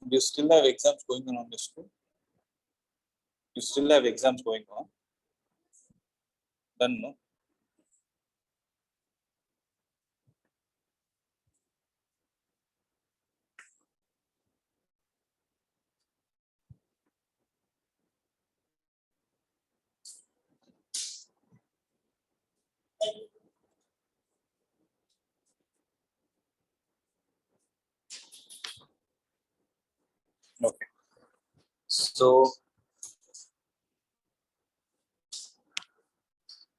Do you still have exams going on the school? You still have exams going on? Done, no? Okay. So,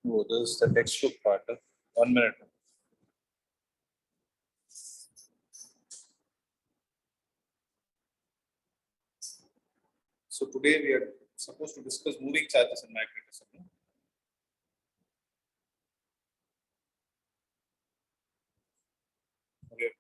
oh, this is the textbook part. 1 minute. So today we are supposed to discuss moving charges and magnetism. No? Okay.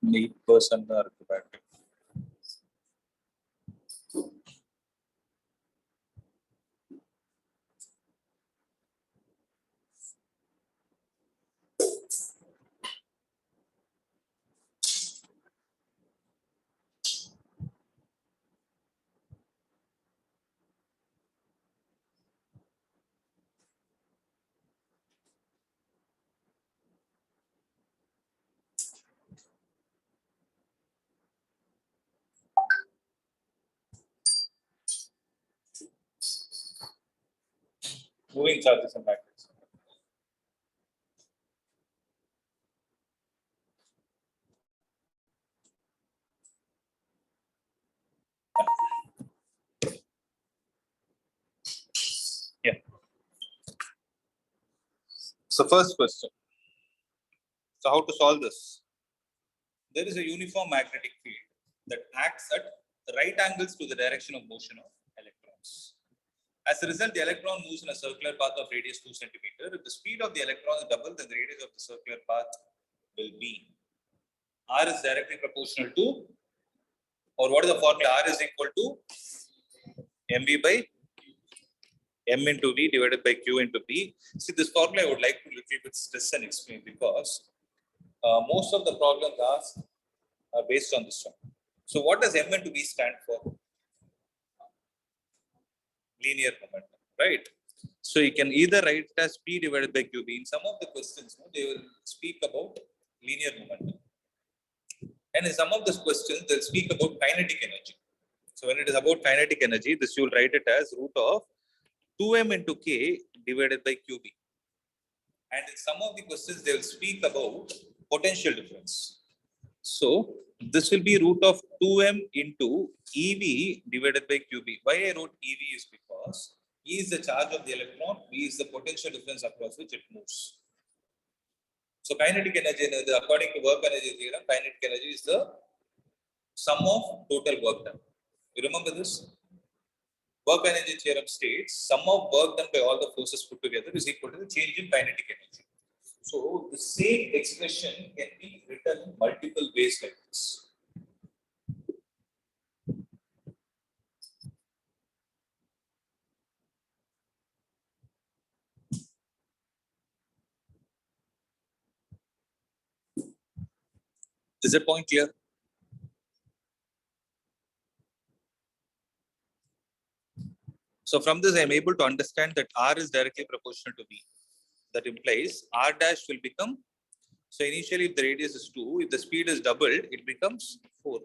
The 8% are battery. Moving charges and magnetism. Yeah. So first question. So how to solve this? There is a uniform magnetic field that acts at right angles to the direction of motion of electrons. As a result, the electron moves in a circular path of radius 2 centimeter. If the speed of the electron is double, then the radius of the circular path will be R is directly proportional to, or what is the formula? R is equal to mv by m into v divided by q into p. See, this formula I would like to little bit stress and explain because most of the problems asked are based on this one. So what does m into v stand for? Linear momentum, right? So you can either write it as p divided by qb. In some of the questions, they will speak about linear momentum. And in some of these questions, they'll speak about kinetic energy. So when it is about kinetic energy, this you will write it as root of 2m into k divided by qb. And in some of the questions, they will speak about potential difference. So this will be root of 2m into EV divided by QB. Why I wrote EV is because E is the charge of the electron, V is the potential difference across which it moves. So kinetic energy, according to work energy theorem, kinetic energy is the sum of total work done. You remember this? Work energy theorem states sum of work done by all the forces put together is equal to the change in kinetic energy. So the same expression can be written in multiple ways like this. Is the point clear? So from this, I am able to understand that R is directly proportional to V. That implies R dash will become, so initially if the radius is 2, if the speed is doubled, it becomes 4.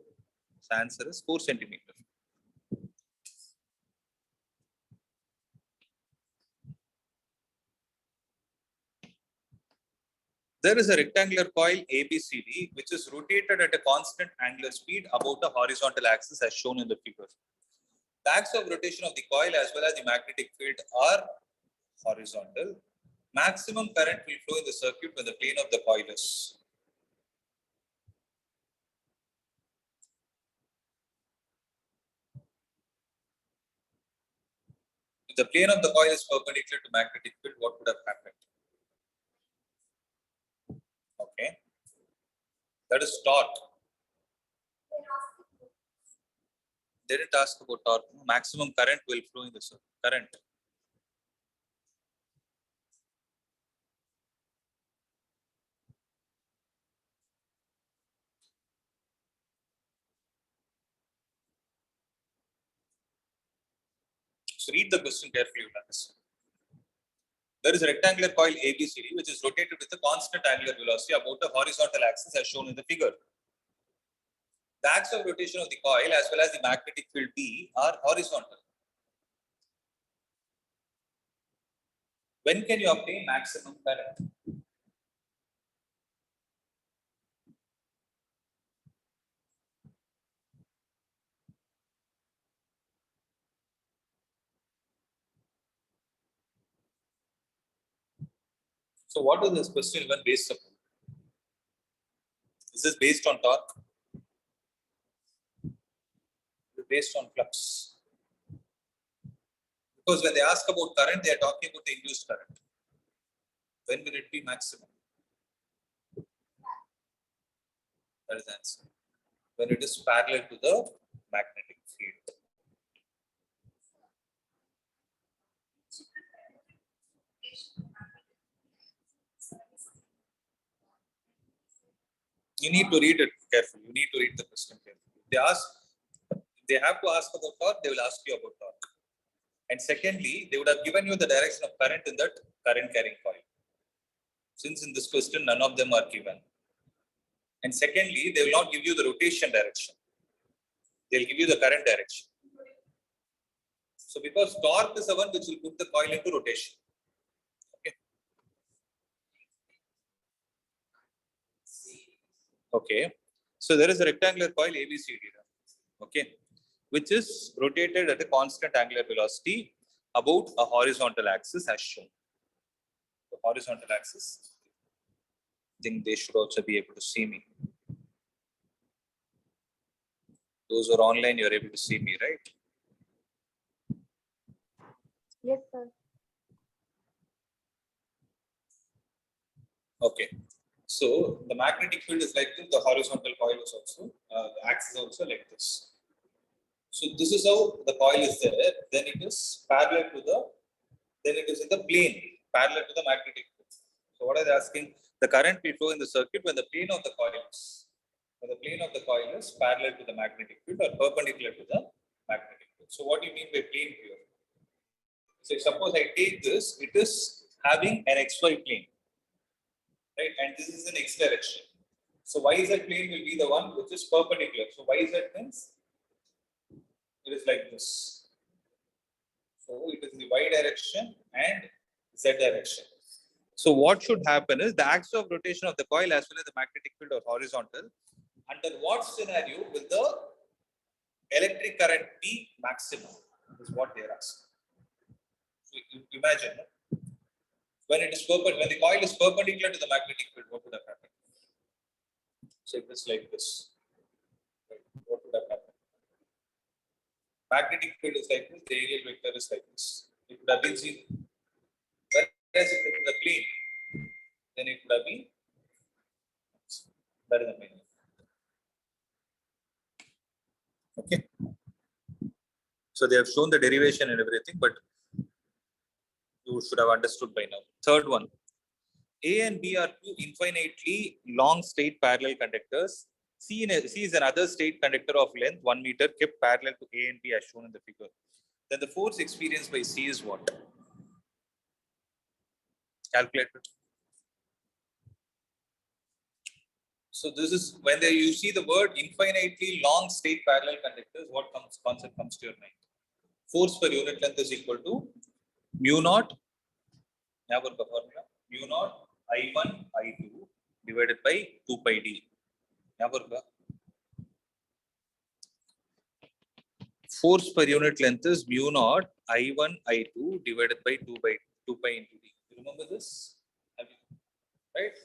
So answer is 4 centimeter. There is a rectangular coil ABCD which is rotated at a constant angular speed about a horizontal axis as shown in the figure. The axis of rotation of the coil as well as the magnetic field are horizontal. Maximum current will flow in the circuit when the plane of the coil is. If the plane of the coil is perpendicular to magnetic field, what would have happened? Okay, that is torque. They didn't ask about torque. Maximum current will flow in the circuit. Current. So read the question carefully, you understand. There is a rectangular coil ABCD which is rotated with a constant angular velocity about a horizontal axis as shown in the figure. The axis of rotation of the coil as well as the magnetic field B are horizontal. When can you obtain maximum current? So what is this question even based upon? Is this based on torque? Based on flux? Because when they ask about current, they are talking about the induced current. When will it be maximum? That is the answer. When it is parallel to the magnetic field. You need to read it carefully. You need to read the question carefully. They have to ask about torque, they will ask you about torque. And secondly, they would have given you the direction of current in that current carrying coil. Since in this question, none of them are given. And secondly, they will not give you the rotation direction. They'll give you the current direction. So because torque is the one which will put the coil into rotation. Okay. Okay. So there is a rectangular coil ABCD. Okay. Which is rotated at a constant angular velocity about a horizontal axis as shown. The horizontal axis. I think they should also be able to see me. Those who are online, you're able to see me, right? Yes, sir. Okay. So the magnetic field is like this. The horizontal coil is also, the axis also like this. So this is how the coil is there. Then it is parallel to the, then it is in the plane, parallel to the magnetic field. So what are they asking? The current will flow in the circuit when the plane of the coil is, when the plane of the coil is parallel to the magnetic field or perpendicular to the magnetic field. So what do you mean by plane here? So suppose I take this, it is having an XY plane, right? And this is an X direction. So YZ plane will be the one which is perpendicular. So YZ means it is like this. So it is the Y direction and Z direction. So what should happen is the axis of rotation of the coil as well as the magnetic field are horizontal. Under what scenario will the electric current be maximum? Is what they are asking. So you imagine When it is when the coil is perpendicular to the magnetic field, what would have happened? So if it's like this, right, what would have happened? Magnetic field is like this, the aerial vector is like this. It would have been zero. Whereas if it is a plane, then it would have been, that is the main. Okay. So they have shown the derivation and everything, but you should have understood by now. Third one. A and B are two infinitely long straight parallel conductors. C is another straight conductor of length 1 meter kept parallel to A and B as shown in the figure. Then the force experienced by C is what? Calculate it. So this is when you see the word infinitely long straight parallel conductors, what concept comes to your mind? Force per unit length is equal to mu naught, formula, mu naught I1 I2 divided by 2 pi d. Force per unit length is mu naught I1 I2 divided by 2 pi into d. You remember this? Right?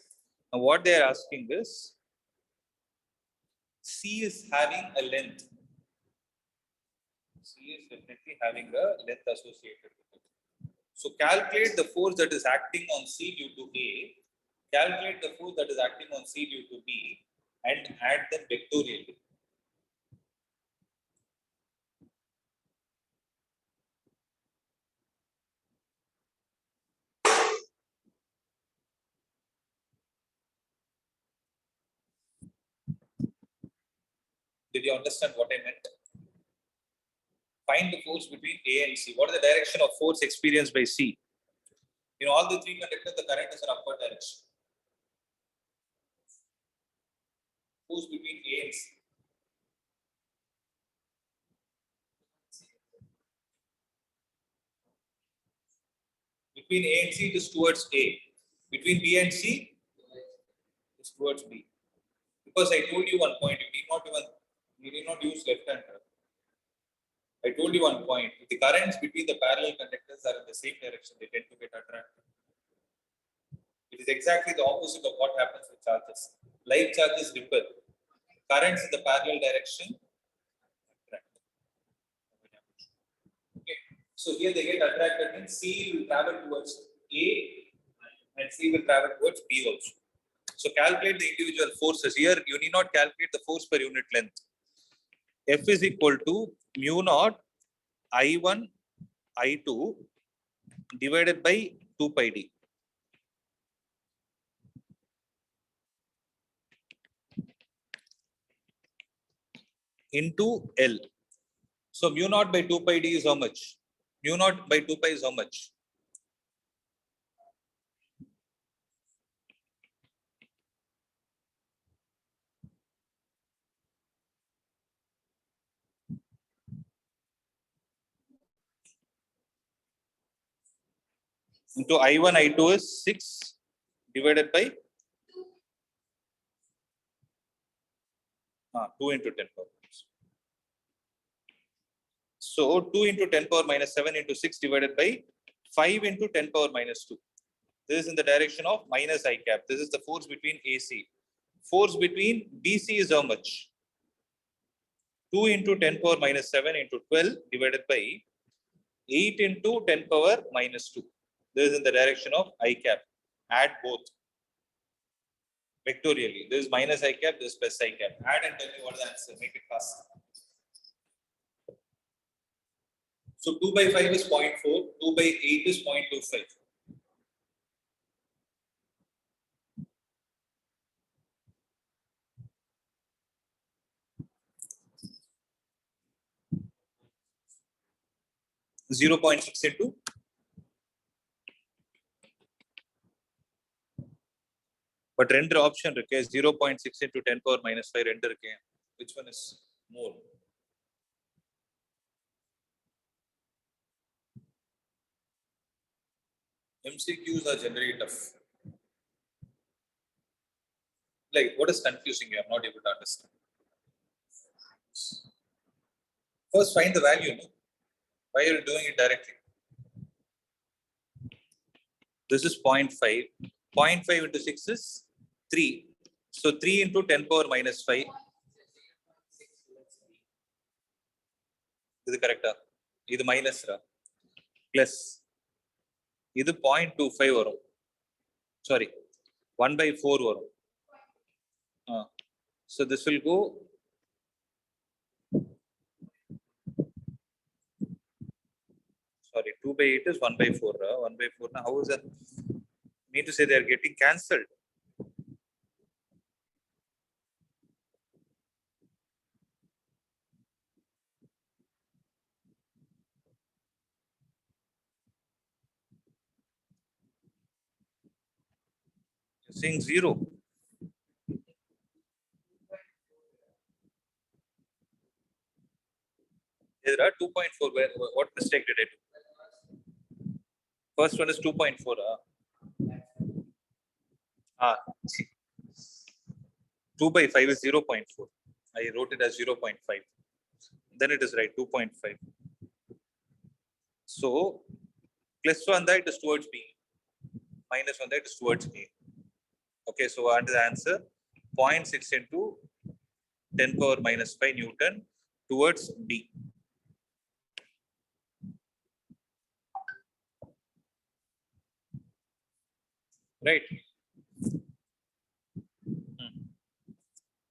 Now what they are asking is, C is having a length. C is definitely having a length associated with it. So calculate the force that is acting on C due to A, calculate the force that is acting on C due to B, and add them vectorially. Did you understand what I meant? Find the force between A and C. What is the direction of force experienced by C? In all the three conductors, the current is in upward direction. Force between A and C. Between A and C, it is towards A. Between B and C, it is towards B. Because I told you one point, you need not use left hand. I told you one point. If the currents between the parallel conductors are in the same direction, they tend to get attracted. It is exactly the opposite of what happens with charges. Like charges repel. Currents in the parallel direction attract. Okay. So here they get attracted and C will travel towards A and C will travel towards B also. So calculate the individual forces. Here you need not calculate the force per unit length. F is equal to mu naught I1 I2 divided by 2 pi d. Into L. So mu naught by 2 pi d is how much? Mu naught by 2 pi is how much? Into I1 I2 is 6 divided by 2 into 10 power. So 2 into 10 power minus 7 into 6 divided by 5 into 10 power minus 2. This is in the direction of minus I cap. This is the force between AC. Force between BC is how much? 2 into 10 power minus 7 into 12 divided by 8 into 10 power minus 2. This is in the direction of I cap. Add both. Vectorially. This is minus I cap, this is plus I cap. Add and tell me what is the answer. Make it fast. So 2 by 5 is 0.4, 2 by 8 is 0.25. Zero 0.6 into but render option requires 0.6 into 10 power minus 5 render. Which one is more? MCQs are generally tough. Like, what is confusing you? I'm not able to understand. First, find the value. No? Why are you doing it directly? This is 0.5. 0.5 into 6 is 3. So 3 into 10 power minus 5. This is correct. This is minus. Plus. This is 0.25 varum. Sorry. 1 by 4 varum. So this will go. Sorry, 2 by 8 is 1 by 4. 1 by 4. Now, how is that? Mean to say they are getting cancelled. You're saying 0. There are 2.4. What mistake did I do? First one is 2.4. 2 by 5 is 0.4. I wrote it as 0.5. Then it is right, 2.5. So, plus 1 that is towards B. Minus 1 that is towards A. Okay, so what is the answer? 0.6 into 10 power minus 5 Newton towards B. Right.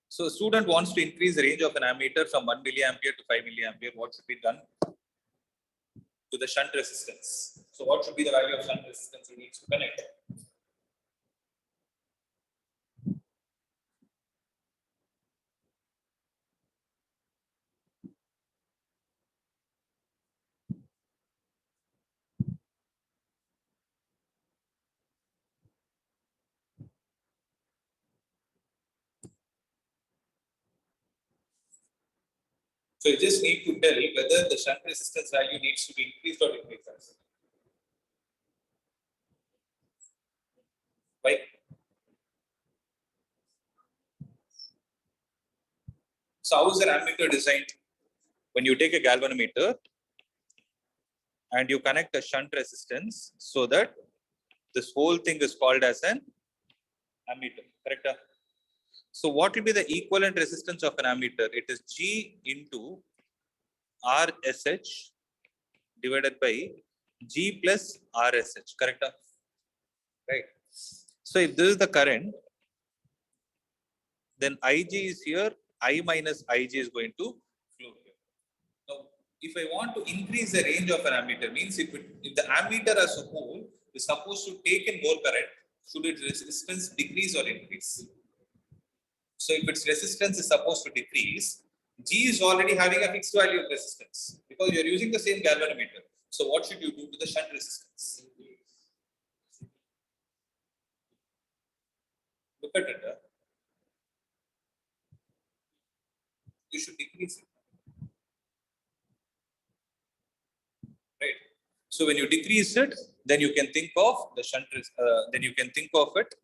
So, a student wants to increase the range of an ammeter from 1 milliampere to 5 milliampere. What should be done to the shunt resistance? So, what should be the value of shunt resistance he needs to connect? So you just need to tell whether the shunt resistance value needs to be increased or decreased. Why? So how is an ammeter designed? When you take a galvanometer and you connect a shunt resistance so that this whole thing is called as an ammeter, correct? So what will be the equivalent resistance of an ammeter? It is G into RSH divided by G plus RSH, correct? Right. So if this is the current, then IG is here, I minus IG is going to flow here. Now, if I want to increase the range of an ammeter, means if the ammeter as a whole is supposed to take in more current, should its resistance decrease or increase? So if its resistance is supposed to decrease, G is already having a fixed value of resistance because you are using the same galvanometer. So what should you do to the shunt resistance? Look at it. You should decrease it. Right. So when you decrease it, then you can think of the shunt. Then you can think of it.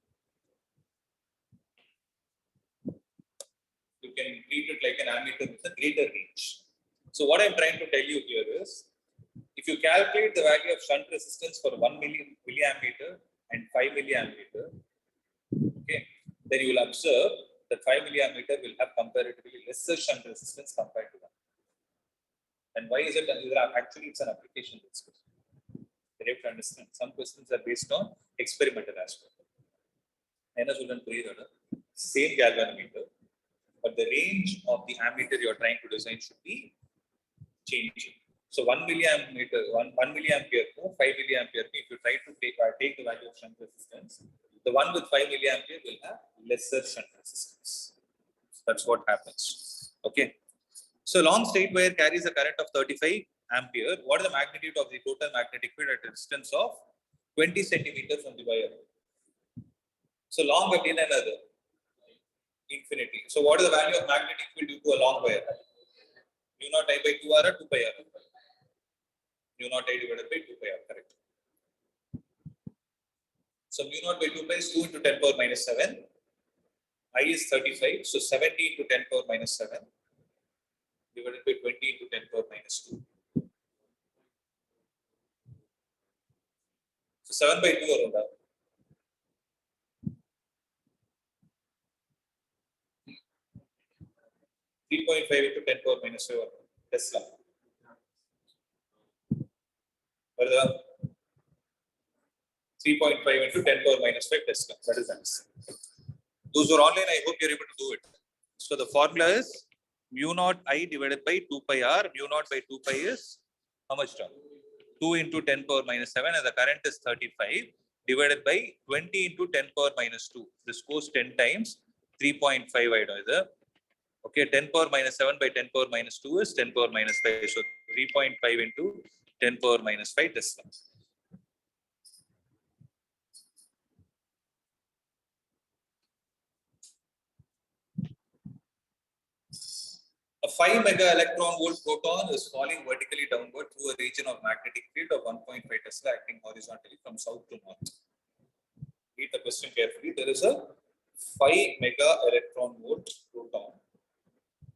You can treat it like an ammeter with a greater range. So what I'm trying to tell you here is, if you calculate the value of shunt resistance for 1 milliampere and 5 milliampere, okay, then you will observe that 5 milliampere will have comparatively lesser shunt resistance compared to 1. And why is it? Actually, it's an application based question. You have to understand. Some questions are based on experimental aspect. Same galvanometer, but the range of the ammeter you're trying to design should be changing. So 1 milliampere, 1 milliampere, 5 milliampere, if you try to take the value of shunt resistance, the one with 5 milliampere will have lesser shunt resistance. That's what happens. Okay. So long straight wire carries a current of 35 ampere. What is the magnitude of the total magnetic field at a distance of 20 centimeters from the wire? So long again another infinity. So what is the value of magnetic field due to a long wire? U naught I by 2R or 2 pi R? U naught I divided by 2 pi R, correct. So mu naught by 2 pi is 2 into 10 power minus 7. I is 35. So 70 into 10 power minus 7 divided by 20 into 10 power minus 2. 7/2 around. 3.5 into 10 power minus 5 Tesla. What is that? 3.5 into 10 power minus 5 Tesla. That is answer. Those who are online, I hope you're able to do it. So the formula is mu naught I divided by 2 pi r. Mu naught by 2 pi is how much term? 2 into 10 power minus 7, and the current is 35 divided by 20 into 10 power minus 2. This goes 10 times 3.5 I know either. Okay, 10 power minus 7 by 10 power minus 2 is 10 power minus 5. So 3.5 into 10 power minus 5 Tesla. A 5 mega electron volt proton is falling vertically downward through a region of magnetic field of 1.5 Tesla acting horizontally from south to north. Read the question carefully. There is a 5 mega electron volt proton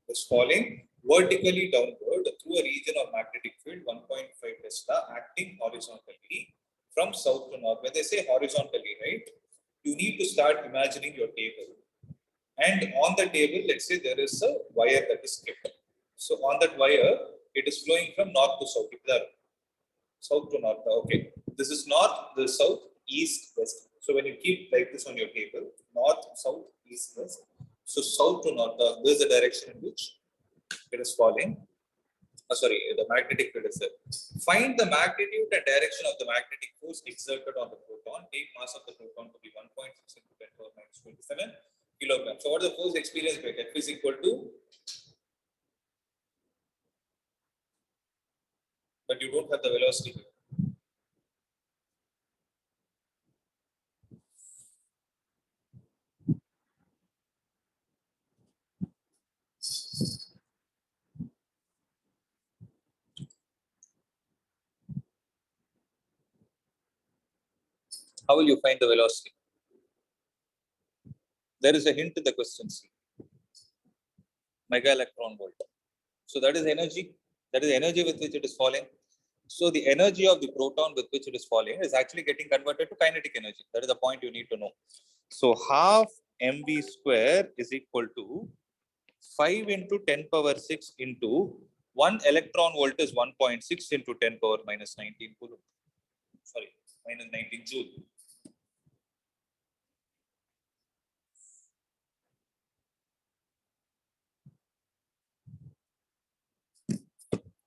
is falling vertically downward through a region of magnetic field 1.5 Tesla acting horizontally from south to north. When they say horizontally, right, you need to start imagining your table. And on the table, let's say there is a wire that is kept. So on that wire, it is flowing from north to south. South to north. Okay. This is north, this is south, east, west. So when you keep like this on your table, north, south, east, west. So south to north, this is the direction in which it is falling. Sorry, the magnetic field is there. Find the magnitude and direction of the magnetic force exerted on the proton. Take mass of the proton to be 1.6 into 10 power minus 27 kilograms. So what is the force experienced by F is equal to? But you don't have the velocity. How will you find the velocity? There is a hint in the question. Mega electron volt. So that is energy. That is energy with which it is falling. So the energy of the proton with which it is falling is actually getting converted to kinetic energy. That is the point you need to know. So half mv square is equal to 5 into 10 power 6 into 1 electron volt is 1.6 into 10 power minus 19 coulomb. Sorry, minus 19 joule.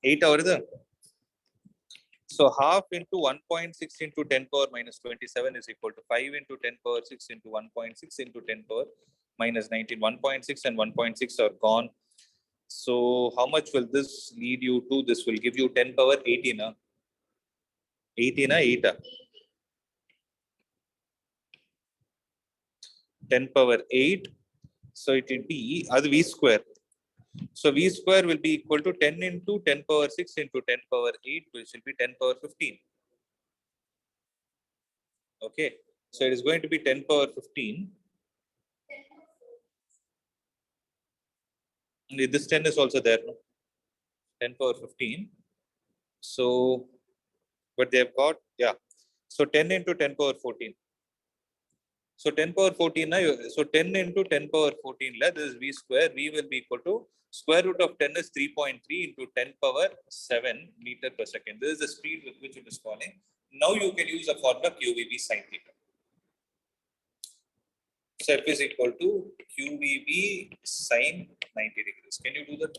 8 hours. So half into 1.6 into 10 power minus 27 is equal to 5 into 10 power 6 into 1.6 into 10 power minus 19. 1.6 and 1.6 are gone. So how much will this lead you to? This will give you 10 power 18. 18, 8. 10 power 8. So it will be V square. So V square will be equal to 10 into 10 power 6 into 10 power 8, which will be 10 power 15. Okay. So it is going to be 10 power 15. And this 10 is also there. No? 10 power 15. So, but they have got, yeah. So 10 into 10 power 14. So 10 power 14, so 10 into 10 power 14, this is V square. V will be equal to square root of 10 is 3.3 into 10 power 7 meter per second. This is the speed with which it is falling. Now you can use a formula QVB sin theta. So F is equal to QVB sin 90 degrees. Can you do that?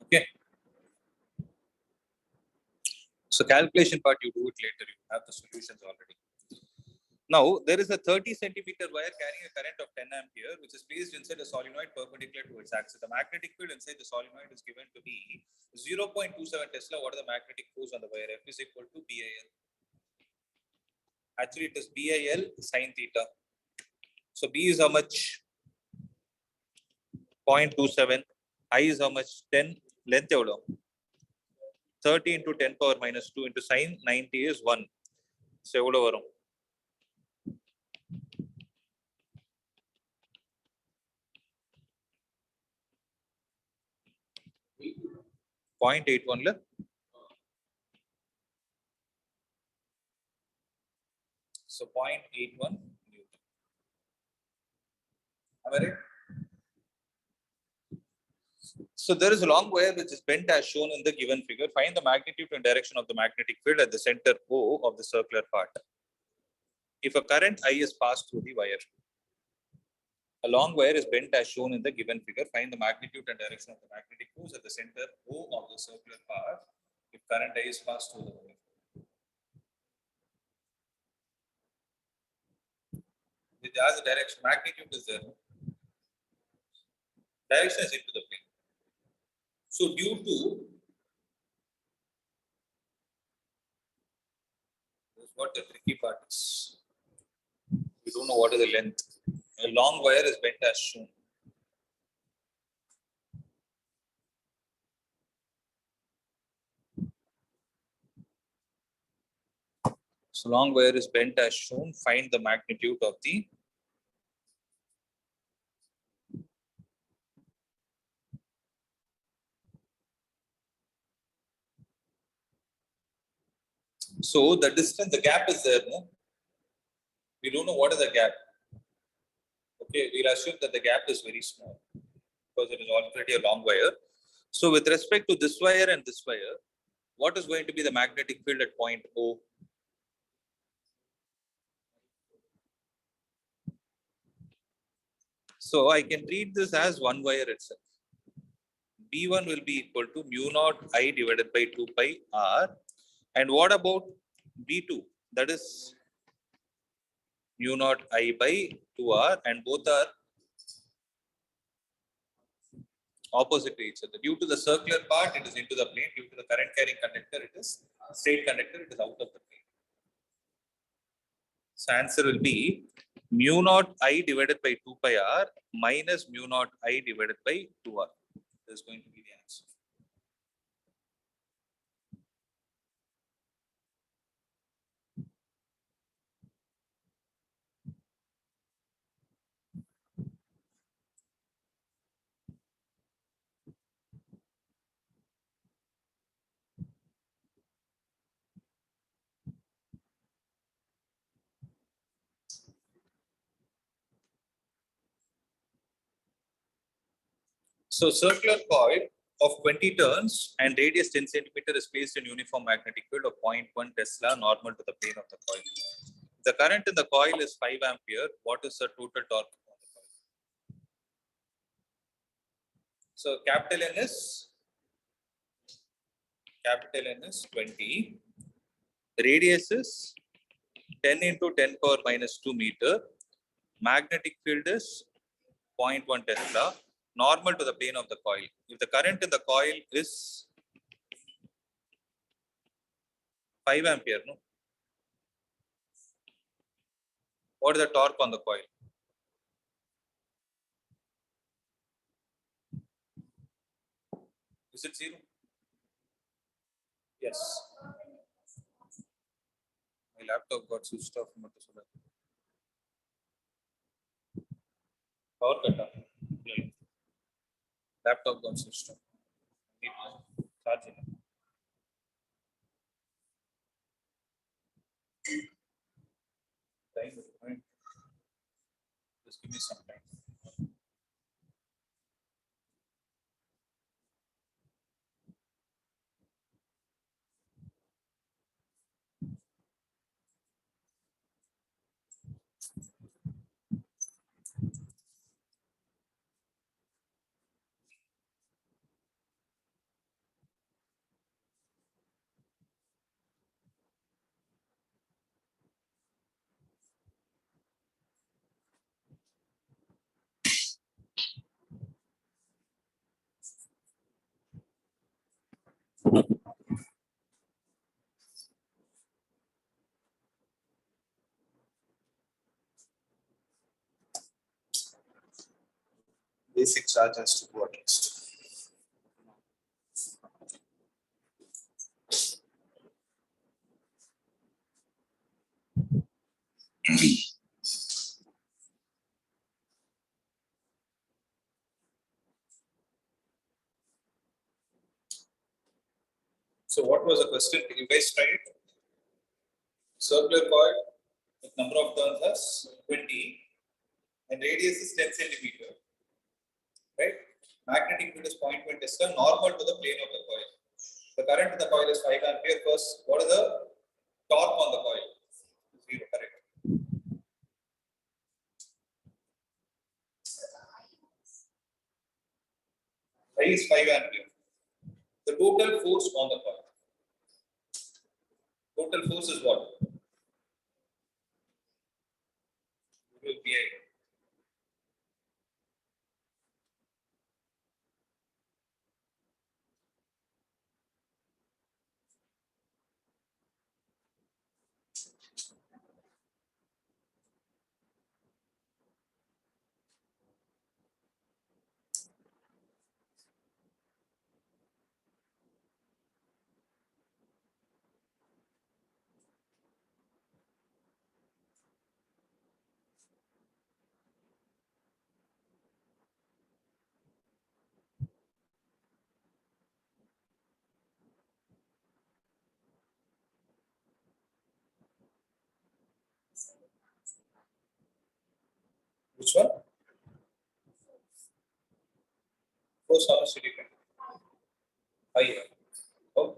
Okay. So calculation part, you do it later. You have the solutions already. Now, there is a 30 centimeter wire carrying a current of 10 ampere, which is placed inside a solenoid perpendicular to its axis. The magnetic field inside the solenoid is given to be 0.27 Tesla. What are the magnetic force on the wire? F is equal to BIL. Actually, it is BIL sine theta. So, B is how much? 0.27. I is how much? 10. Length evo? 30 into 10 power minus 2 into sine 90 is 1. So, evo varum? 0.81 la. So 0.81 Newton. Am I right? So there is a long wire which is bent as shown in the given figure. Find the magnitude and direction of the magnetic field at the center O of the circular part. If a current I is passed through the wire, a long wire is bent as shown in the given figure. Find the magnitude and direction of the magnetic force at the center O of the circular part if current I is passed through the wire. It has a direction. Magnitude is there. Direction is into the plane. So due to what the tricky part is. We don't know what is the length. A long wire is bent as shown. So long wire is bent as shown. Find the magnitude of the so the distance, the gap is there, no? We don't know what is the gap. Okay, we'll assume that the gap is very small because it is already a long wire. So with respect to this wire and this wire, what is going to be the magnetic field at point O? So I can treat this as one wire itself. B1 will be equal to mu naught I divided by 2 pi R. And what about B2? That is mu naught I by 2R, and both are opposite to each other. Due to the circular part, it is into the plane. Due to the current carrying conductor, it is straight conductor, it is out of the plane. So answer will be mu naught I divided by 2 pi R minus mu naught I divided by 2R. This is going to be the answer. So circular coil of 20 turns and radius 10 centimeter is placed in uniform magnetic field of 0.1 Tesla normal to the plane of the coil. The current in the coil is 5 ampere. What is the total torque on the coil? So capital N is 20. Radius is 10 into 10 power minus 2 meter. Magnetic field is 0.1 Tesla, normal to the plane of the coil. If the current in the coil is 5 ampere, no? What is the torque on the coil? Is it 0? Yes. My laptop got switched off. Power cut off. Laptop got switched off. Charging. Time. Just give me some time. basic charge has to go at least. So what was the question? Can you guys try it? Circular coil with number of turns as 20 and radius is 10 centimeter. Right? Magnetic field is 0.1 Tesla, normal to the plane of the coil. The current in the coil is 5 ampere. First, what is the torque on the coil? 0, correct. I is 5 ampere. The total force on the coil. Total force is what? Will be which one? Force on a steady plane. Oh.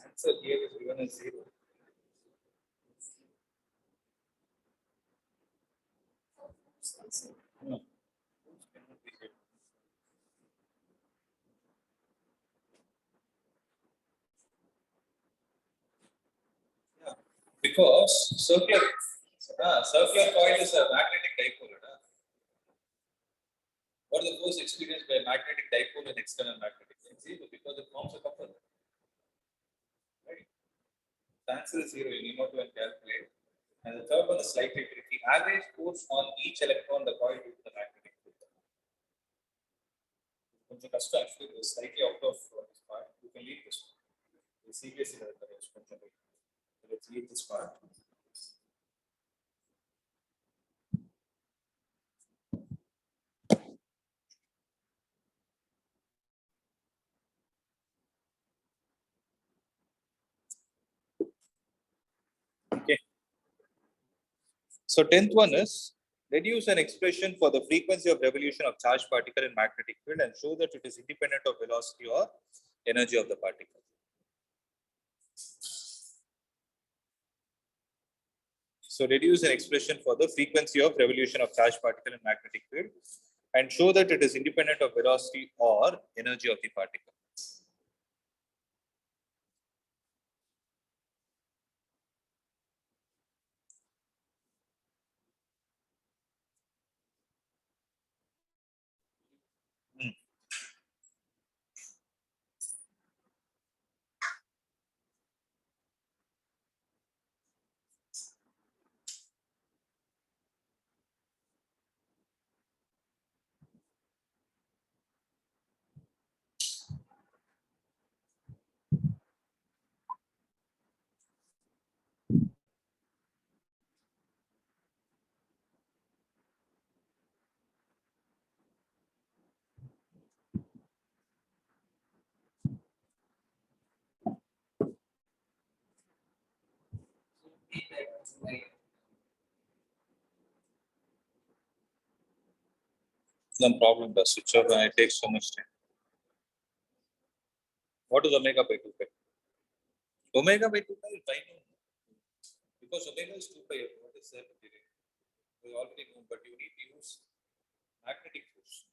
Answer here is given as 0. No. Yeah. Because circular coil is a magnetic dipole. What is the force experienced by a magnetic dipole and external magnetic field? 0, because it forms a couple. Right? The answer is 0. You need not to calculate. And the third one is slightly tricky. Average force on each electron the coil due to the magnetic field. Actually, is slightly out of this part. You can leave this one. The CBSE let's leave this part. Okay. So 10th one is reduce an expression for the frequency of revolution of charged particle in magnetic field and show that it is independent of velocity or energy of the particle. So reduce an expression for the frequency of revolution of charged particle in magnetic field and show that it is independent of velocity or energy of the particle. No problem, the switch off and it takes so much time. What is omega by 2 pi? Omega by 2 pi is right now. Because omega is 2 pi. What is that? We already know, but you need to use magnetic force.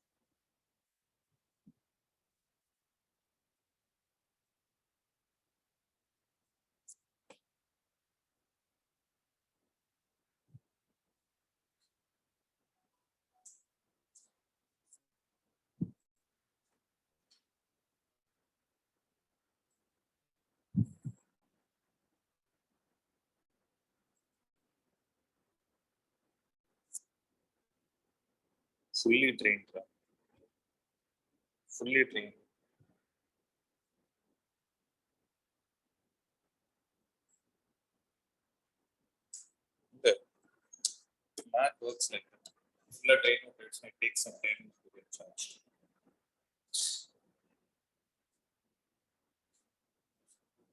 Fully trained. Fully trained. The math works like that. Full trained, it might take some time to get charged.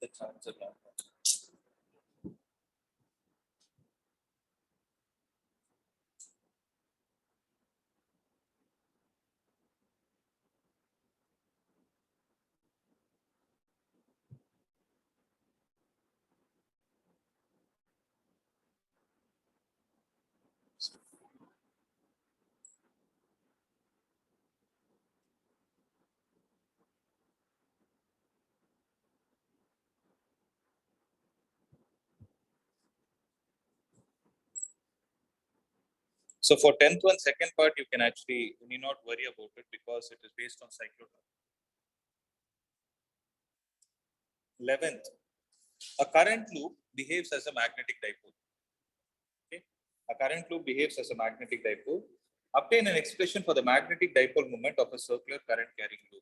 The charger lamp. So for 10th one, second part, you can actually, you need not worry about it because it is based on cyclotron. 11th, a current loop behaves as a magnetic dipole. Okay? A current loop behaves as a magnetic dipole. Obtain an expression for the magnetic dipole moment of a circular current carrying loop.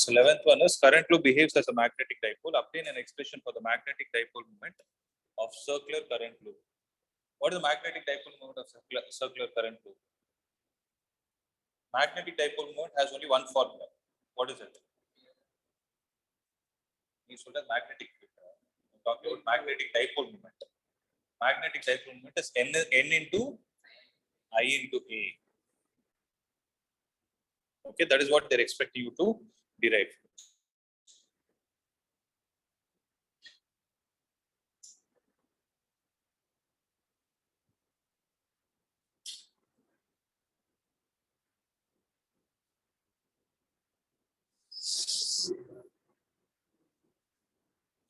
So 11th one is current loop behaves as a magnetic dipole. Obtain an expression for the magnetic dipole moment of circular current loop. What is the magnetic dipole moment of circular current loop? Magnetic dipole moment has only one formula. What is it? It's called as magnetic field. I'm talking about magnetic dipole moment. Magnetic dipole moment is n into I into A. Okay, that is what they're expecting you to derive.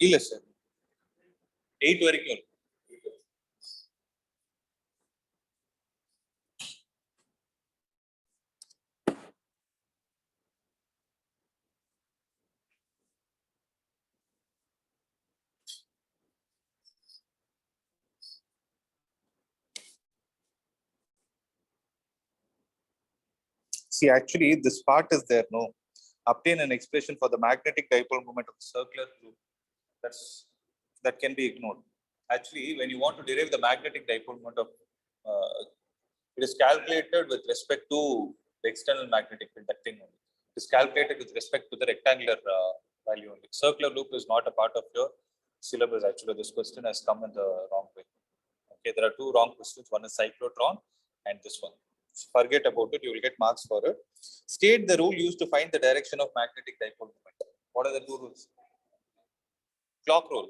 இல்ல sir 8 வரைக்கும் See, actually, this part is there. No, obtain an expression for the magnetic dipole moment of the circular loop. That can be ignored. Actually, when you want to derive the magnetic dipole moment of, it is calculated with respect to the external magnetic field. That thing only. It is calculated with respect to the rectangular value only. Circular loop is not a part of your syllabus. Actually, this question has come in the wrong way. Okay, there are two wrong questions. One is cyclotron, and this one. Forget about it. You will get marks for it. State the rule used to find the direction of magnetic dipole moment. What are the two rules? Clock rule.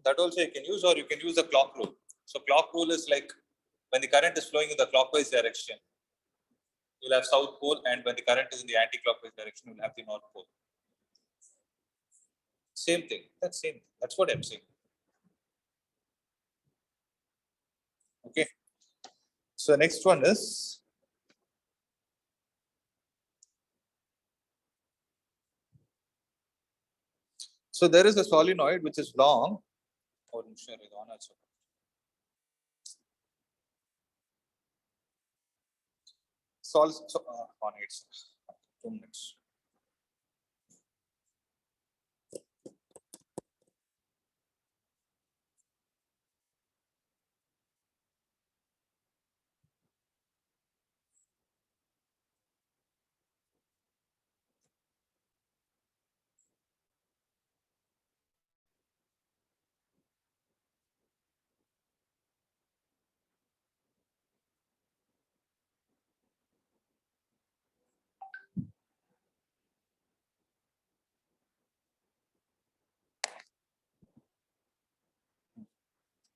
That also you can use, or you can use the clock rule. So clock rule is like when the current is flowing in the clockwise direction, you'll have south pole, and when the current is in the anti-clockwise direction, you'll have the north pole. Same thing. That's same. That's what I'm saying. Okay. So next one is so there is a solenoid which is long. Or sure is on also. On it. 2 minutes.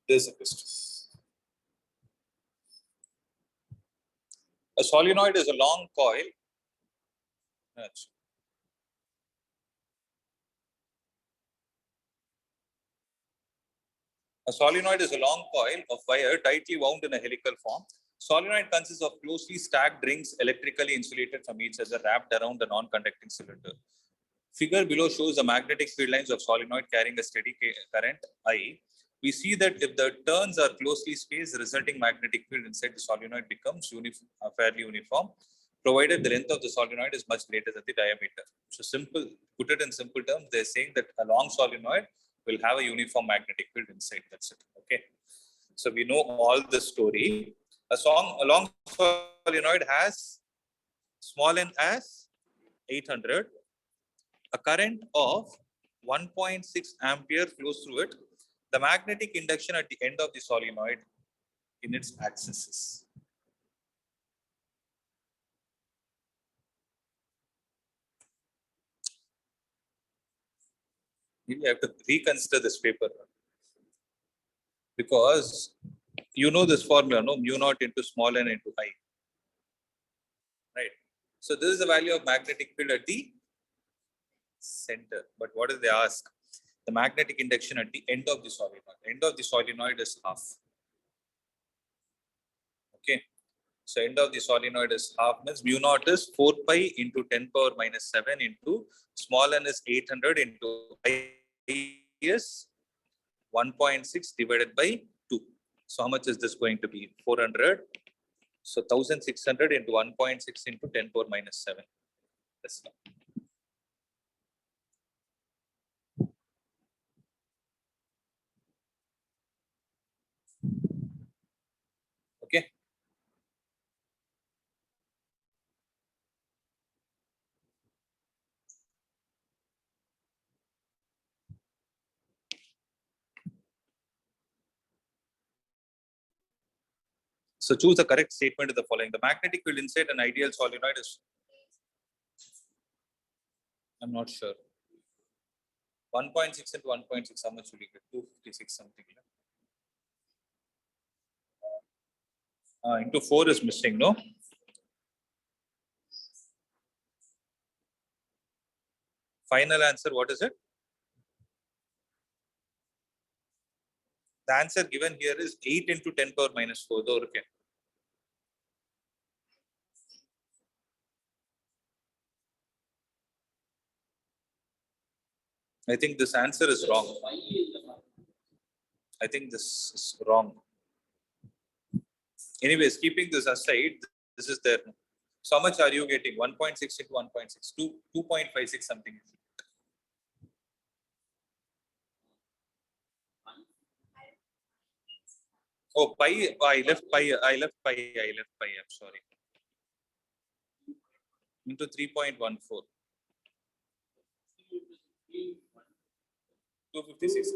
There's a question. A solenoid is a long coil. A solenoid is a long coil of wire tightly wound in a helical form. Solenoid consists of closely stacked rings electrically insulated from each other wrapped around a non-conducting cylinder. Figure below shows the magnetic field lines of solenoid carrying a steady current I. We see that if the turns are closely spaced, the resulting magnetic field inside the solenoid becomes fairly uniform, provided the length of the solenoid is much greater than the diameter. So simple, put it in simple terms, they're saying that a long solenoid will have a uniform magnetic field inside. That's it. Okay. So we know all the story. A long solenoid has small n as 800. A current of 1.6 ampere flows through it. The magnetic induction at the end of the solenoid in its axis is. You have to reconsider this paper because you know this formula, no? Mu naught into small n into I. Right. So this is the value of magnetic field at the center. But what did they ask? The magnetic induction at the end of the solenoid. End of the solenoid is half. Okay. So end of the solenoid is half, means mu naught is 4 pi into 10 power minus 7 into small n is 800 into I is 1.6 divided by 2. So how much is this going to be? 400. So 1600 into 1.6 into 10 power minus 7. That's not. Okay. So choose the correct statement of the following. The magnetic field inside an ideal solenoid is, I'm not sure. 1.6 into 1.6, how much will you get? 256 something. Into 4 is missing, no? Final answer, what is it? The answer given here is 8 into 10 power minus 4. Though, okay. I think this answer is wrong. I think this is wrong. Anyways, keeping this aside, this is there. So how much are you getting? 1.6 into 1.6, 2.56 something. Oh, pi, I left pi, I'm sorry. Into 3.14. 256.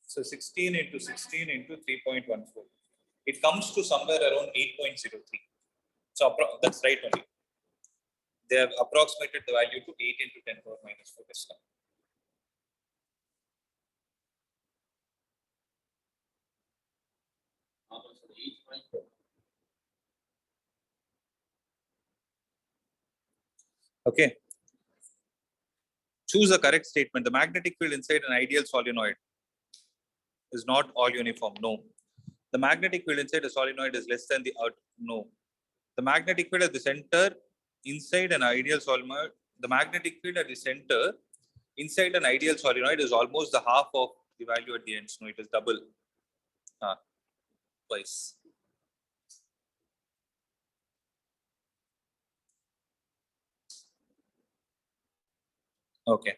So 16 into 16 into 3.14. It comes to somewhere around 8.03. So that's right only. They have approximated the value to 8 into 10 power minus 4 this time. Okay. Choose the correct statement. The magnetic field inside an ideal solenoid is not all uniform. No. The magnetic field inside a solenoid is less than the out. No. The magnetic field at the center inside an ideal solenoid, the magnetic field at the center inside an ideal solenoid is almost the half of the value at the ends. No, it is double. Twice. Okay.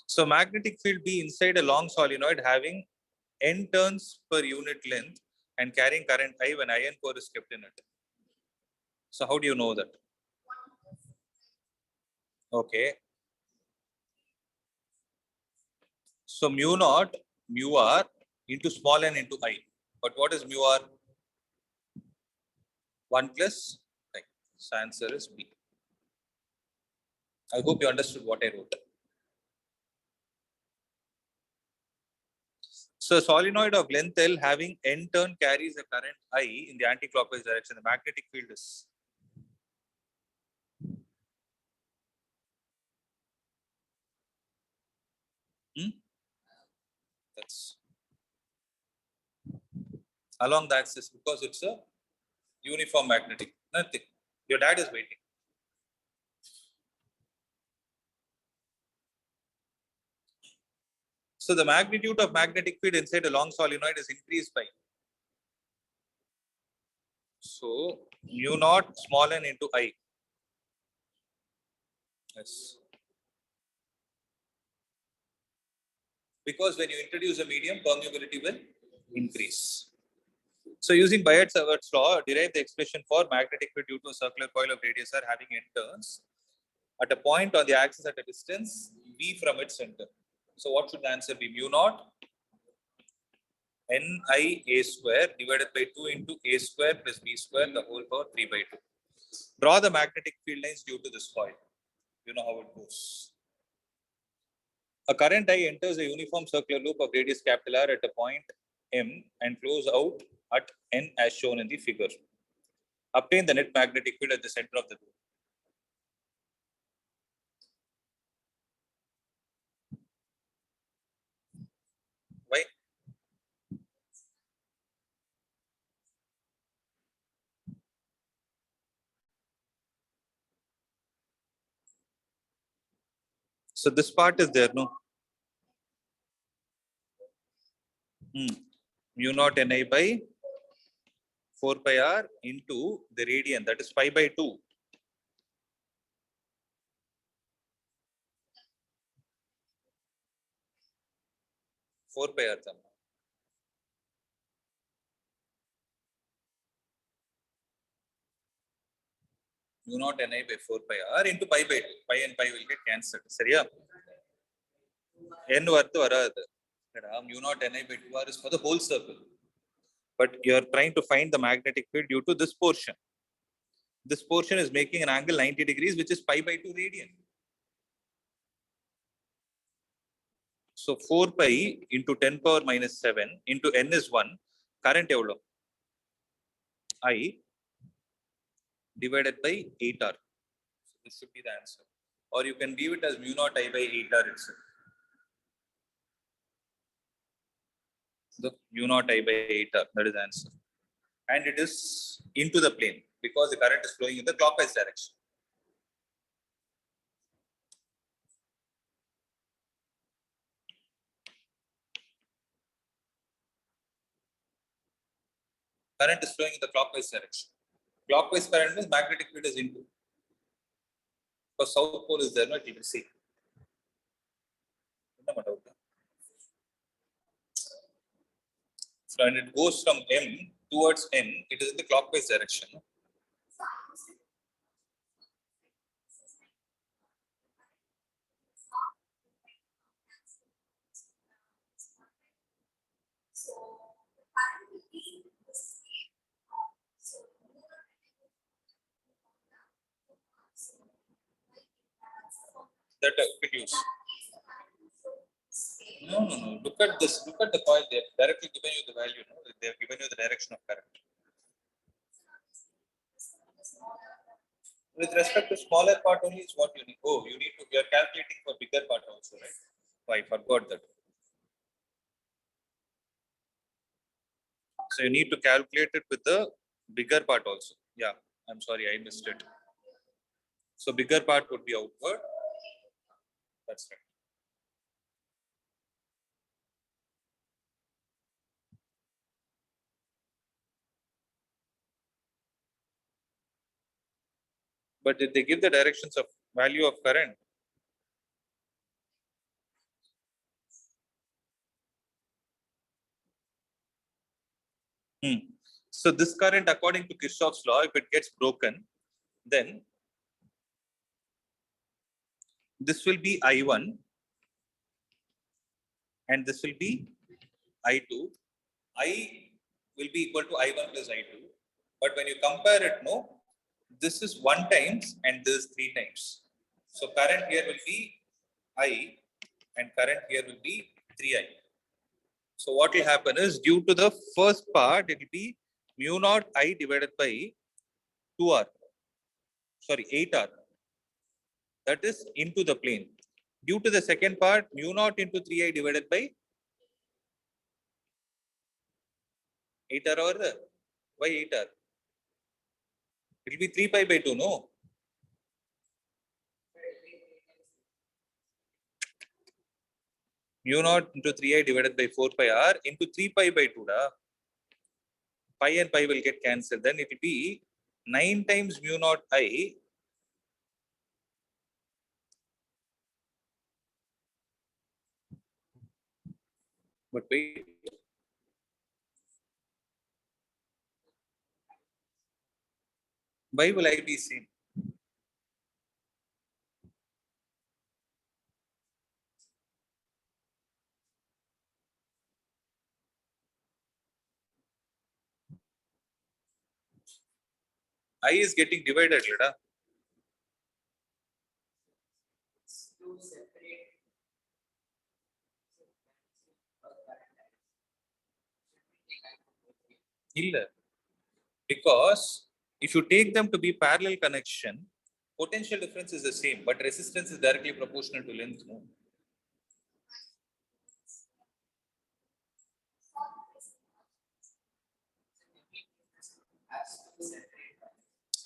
So magnetic field be inside a long solenoid having n turns per unit length and carrying current I when iron core is kept in it. So how do you know that? Okay. So mu naught, mu r into small n into I. But what is mu r? 1 plus I. So answer is B. I hope you understood what I wrote. So a solenoid of length L having N turn carries a current I in the anti-clockwise direction. The magnetic field is that's along the axis because it's a uniform magnetic. Nothing. Your dad is waiting. So the magnitude of magnetic field inside a long solenoid is increased by. So mu naught small n into I. Yes. Because when you introduce a medium, permeability will increase. So using Biot-Savart's law, derive the expression for magnetic field due to a circular coil of radius r having n turns at a point on the axis at a distance v from its center. So what should the answer be? Mu naught ni a square divided by 2 into a square plus b square the whole power 3 by 2. Draw the magnetic field lines due to this coil. You know how it goes. A current I enters a uniform circular loop of radius capital R at a point M and flows out at N as shown in the figure. Obtain the net magnetic field at the center of the loop. Why? So this part is there, no? Mu naught Ni by 4 pi R into the radian, that is pi by 2. Four pi R. Mu naught Ni by 4 pi R into pi by 2. Pi and pi will get cancelled. Seriya? N worth varadu. Mu naught Ni by 2R is for the whole circle. But you are trying to find the magnetic field due to this portion. This portion is making an angle 90 degrees, which is pi by 2 radian. So 4 pi into 10 power minus 7 into n is 1. Current evlo? I divided by 8R. So this should be the answer. Or you can leave it as mu naught I by 8R itself. The mu naught I by 8R, that is the answer. And it is into the plane because the current is flowing in the clockwise direction. Current is flowing in the clockwise direction. Clockwise current means magnetic field is into. Because south pole is there, no, you will see. So when it goes from M towards N, it is in the clockwise direction. That could use. No. Look at this. Look at the coil. They have directly given you the value. No? They have given you the direction of current. With respect to smaller part only is what you need. Oh, you need to. You are calculating for bigger part also, right? Oh, I forgot that. So you need to calculate it with the bigger part also. Yeah, I'm sorry, I missed it. So bigger part would be outward. That's right. But did they give the directions of value of current? So this current, according to Kirchhoff's law, if it gets broken, then this will be I1 and this will be I2. I will be equal to I1 plus I2. But when you compare it, no, this is 1 times and this is 3 times. So current here will be I and current here will be 3I. So what will happen is due to the first part, it will be mu naught I divided by 2R. Sorry, 8R. That is into the plane. Due to the second part, mu naught into 3I divided by 8R over the why 8R? It will be 3 pi by 2, no? Mu naught into 3I divided by 4 pi R into 3 pi by 2. Da. Pi and pi will get cancelled. Then it will be 9 times mu naught I. But wait. Why will I be seen? I is getting divided, Lada. Because if you take them to be parallel connection, potential difference is the same, but resistance is directly proportional to length. No?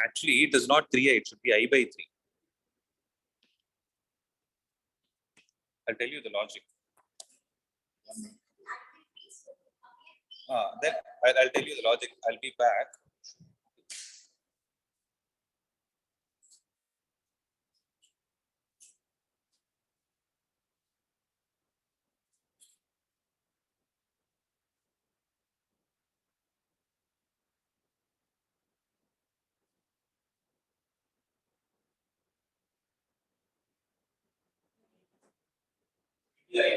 Actually, it is not 3I, it should be I by 3. I'll tell you the logic. Then I'll tell you the logic. I'll be back. Yeah.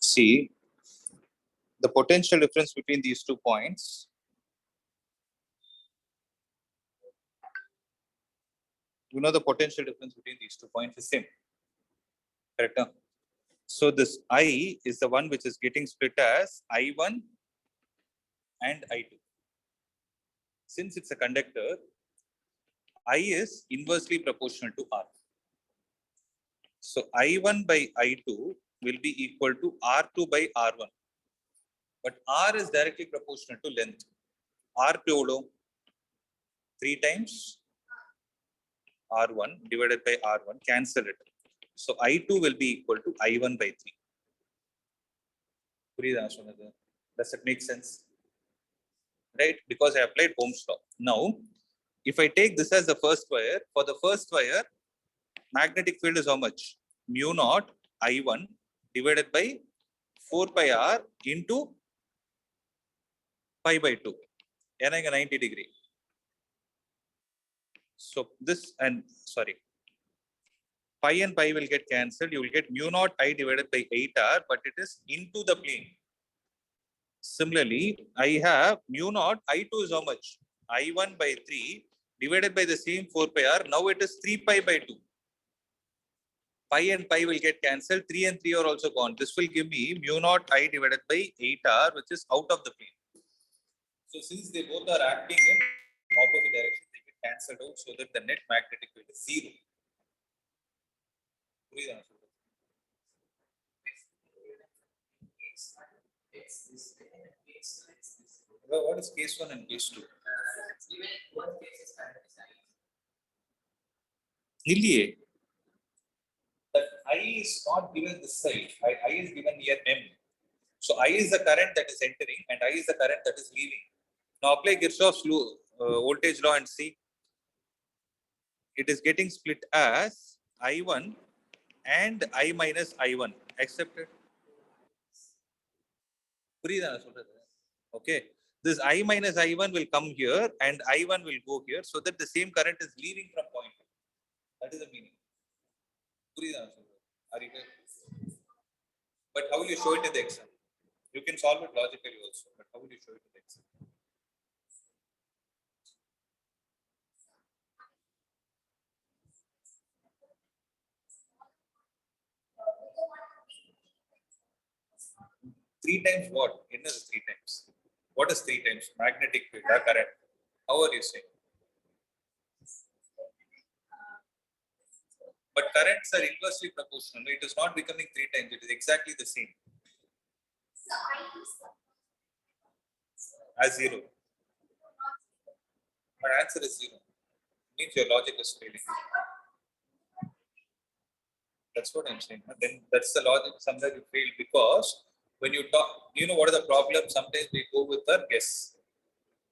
See, the potential difference between these 2 points. You know the potential difference between these 2 points is same. Correct? Huh? So this I is the one which is getting split as I1 and I2. Since it's a conductor, I is inversely proportional to R. So I1 by I2 will be equal to R2 by R1. But R is directly proportional to length. R2 3 times R1 divided by R1, cancel it. So I2 will be equal to I1 by 3. Does it make sense? Right? Because I applied Ohm's law. Now, if I take this as the first wire, for the first wire, magnetic field is how much? Mu naught I1 divided by 4 pi R into pi by 2. And 90 degree. So this and sorry, pi and pi will get cancelled. You will get mu naught I divided by 8R, but it is into the plane. Similarly, I have mu naught I2 is how much? I1 by 3 divided by the same 4 pi R. Now it is 3 pi by 2. Pi and pi will get cancelled. 3 and 3 are also gone. This will give me mu naught I divided by 8R, which is out of the plane. So since they both are acting in opposite direction, they get cancelled out so that the net magnetic field is 0. Well, what is case 1 and case 2? Nilliye. That I is not given this side. I is given here M. So So I is the current that is entering and I is the current that is leaving. Now apply Kirchhoff's voltage law and see. It is getting split as I1 and I minus I1. Accepted? Okay. This I minus I1 will come here and I1 will go here so that the same current is leaving from point. That is the meaning. Are you there? But how will you show it in the exam? You can solve it logically also, but how will you show it in the exam? Three times what? N is three times. What is three times? Magnetic field, current. How are you saying? But currents are inversely proportional. It is not becoming three times. It is exactly the same. As zero. My answer is zero. Means your logic is failing. That's what I'm saying. Then that's the logic. Somewhere you fail because when you talk, you know what are the problems? Sometimes we go with our guess.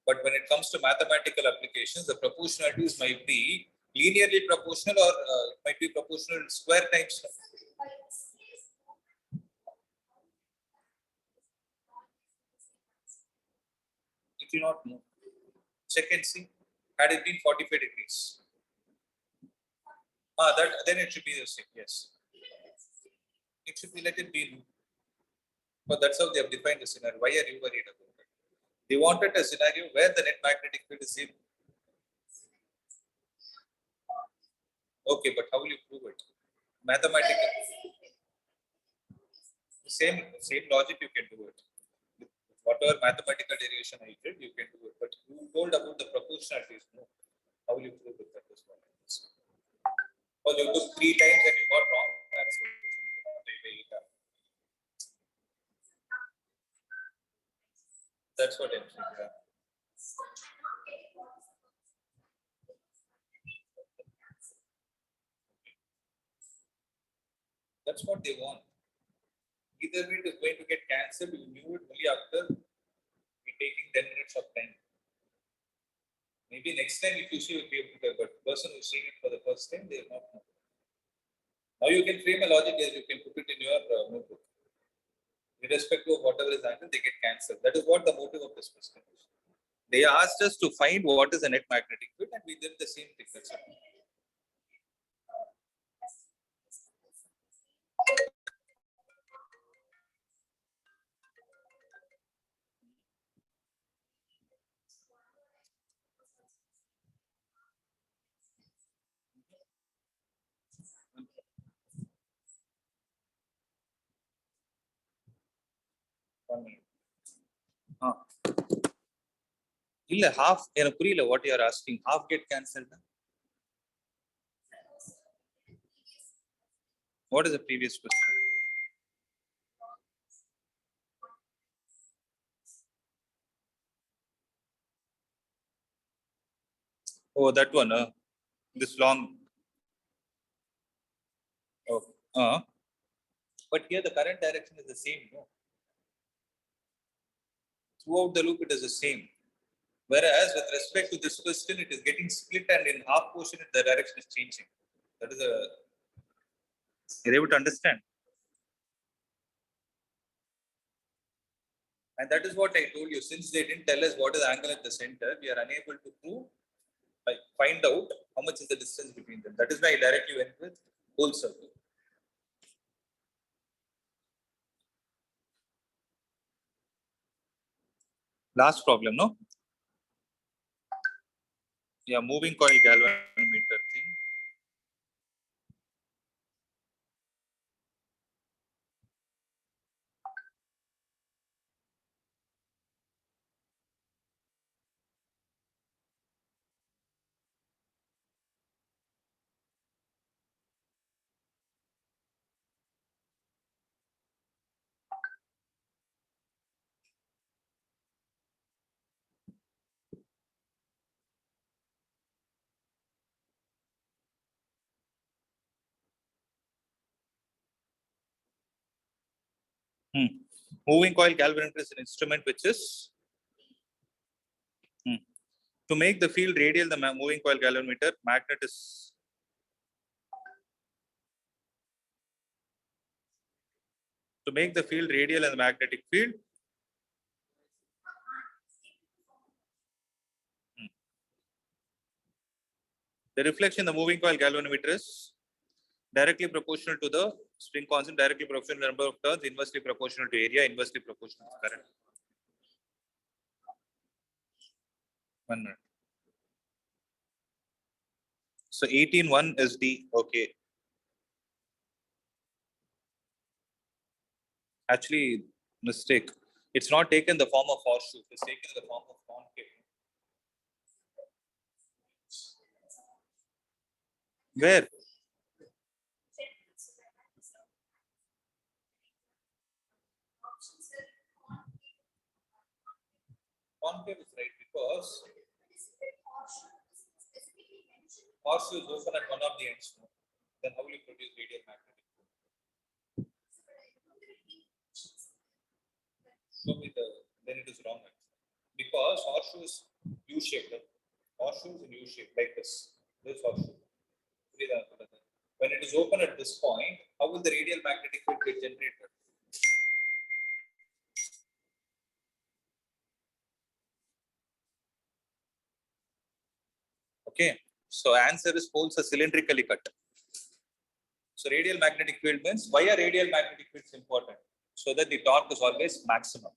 But when it comes to mathematical applications, the proportionalities might be linearly proportional or it might be proportional square times. It do not know. Check and see. Had it been 45 degrees. That then it should be the same. Yes. It should be let it be. But that's how they have defined the scenario. Why are you worried about it? They wanted a scenario where the net magnetic field is zero. Okay, but how will you prove it? Mathematical. Same logic you can do it. Whatever mathematical derivation I did, you can do it. But you told about the proportionalities. No. How will you prove it? That is what I was. Well, you took three times and you got wrong. That's what That's what I'm saying. Yeah. That's what they want. Either way, it is going to get cancelled. You knew it only after taking 10 minutes of time. Maybe next time, if you see, you'll be able to, but the person who's seeing it for the first time, they will not know. Now you can frame a logic as you can put it in your notebook. Irrespective of whatever is happening, they get cancelled. That is what the motive of this question is. They asked us to find what is a net magnetic field, and we did the same thing. That's it. இல்ல half எனக்கு புரியல what you are asking. Half get cancelled. What is the previous question? Oh, that one. This long. Oh, but here the current direction is the same. No? Throughout the loop, it is the same. Whereas with respect to this question, it is getting split and in half portion, the direction is changing. That is a. You're able to understand. And that is what I told you. Since they didn't tell us what is the angle at the center, we are unable to prove, like, find out how much is the distance between them. That is why I directly went with whole circle. Last problem, no? Yeah, moving coil galvanometer thing. Moving coil galvanometer is an instrument which is to make the field radial. The moving coil galvanometer magnet is to make the field radial and the magnetic field. The reflection in the moving coil galvanometer is directly proportional to the spring constant, directly proportional to the number of turns, inversely proportional to area, inversely proportional to current. 1 minute. So 18.1 is D. Okay. Actually, mistake. It's not taken the form of horseshoe. It's taken the form of concave. Where? Concave is right because horseshoe is open at one of the ends. Then how will you produce radial magnetic field? Show me then it is wrong. Because horseshoe is U-shaped. Horseshoe is in U-shape like this. This horseshoe. When it is open at this point, how will the radial magnetic field get generated? Okay, so answer is poles are cylindrically cut. So radial magnetic field means why are radial magnetic fields important? So that the torque is always maximum.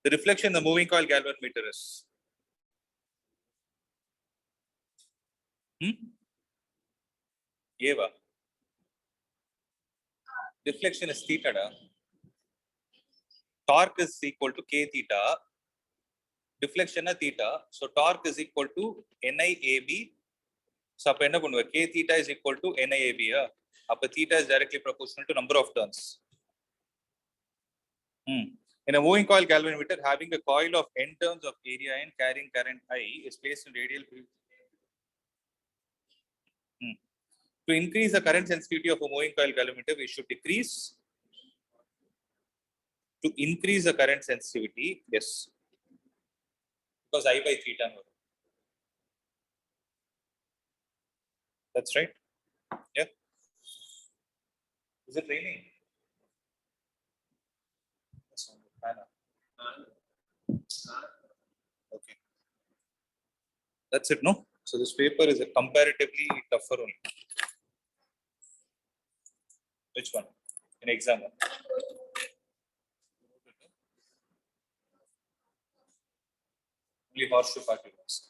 The reflection in the moving coil galvanometer is Eva. Deflection is theta. Torque is equal to k theta. Deflection is theta. So torque is equal to NIAB. So k theta is equal to NIAB. Theta is directly proportional to number of turns. In a moving coil galvanometer, having a coil of n turns of area n carrying current I is placed in radial field. To increase the current sensitivity of a moving coil galvanometer, we should decrease. To increase the current sensitivity, yes, because I by theta. That's right. Yeah. Is it raining? Okay. That's it, no? So this paper is a comparatively tougher one. Which one? In exam one. Only horseshoe particles.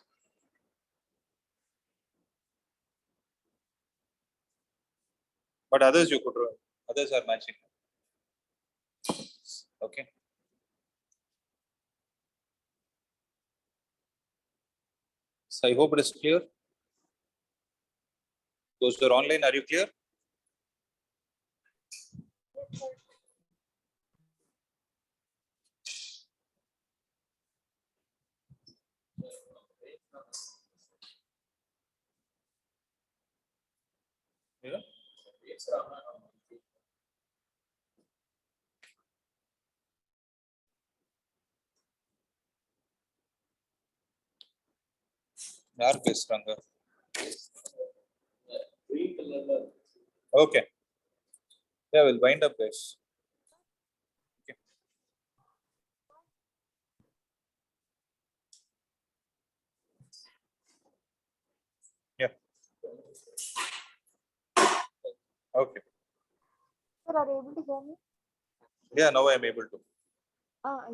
But others you could draw. Others are matching. Okay. So I hope it is clear. Those who are online, are you clear? Yeah. Dark is stronger. Okay. Yeah, we'll wind up this. Okay. Yeah. Okay. Sir, are you able to hear me? Yeah, now I am able to.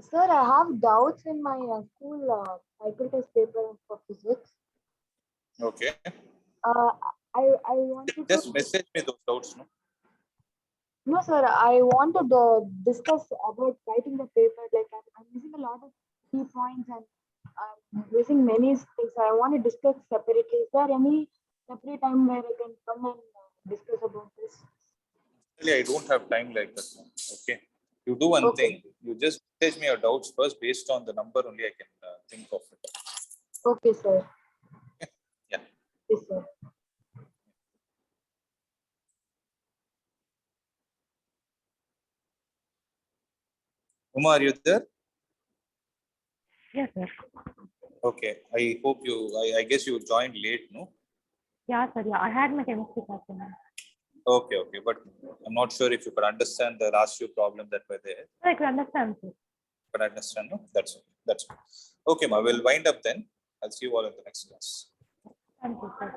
Sir, I have doubts in my school cycle test paper for physics. Okay. I wanted Just to message me those doubts, no? No, sir. I want to discuss about writing the paper. Like I'm missing a lot of key points and I'm missing many things. I want to discuss separately. Is there any separate time where I can come and discuss about this? Really, I don't have time like that. No? Okay. You do one thing. You just message me your doubts first. Based on the number only, I can think of it. Okay, sir. Yeah. Yes, sir. Uma, are you there? Yes, sir. Okay. I hope you, I guess you joined late, no? Yeah, sir. Yeah, I had my chemistry class in. Okay, okay. But I'm not sure if you could understand the last few problems that were there. I can understand, sir. But I understand, no? That's okay. That's okay. Okay, ma, we'll wind up then. I'll see you all in the next class. Thank you, sir.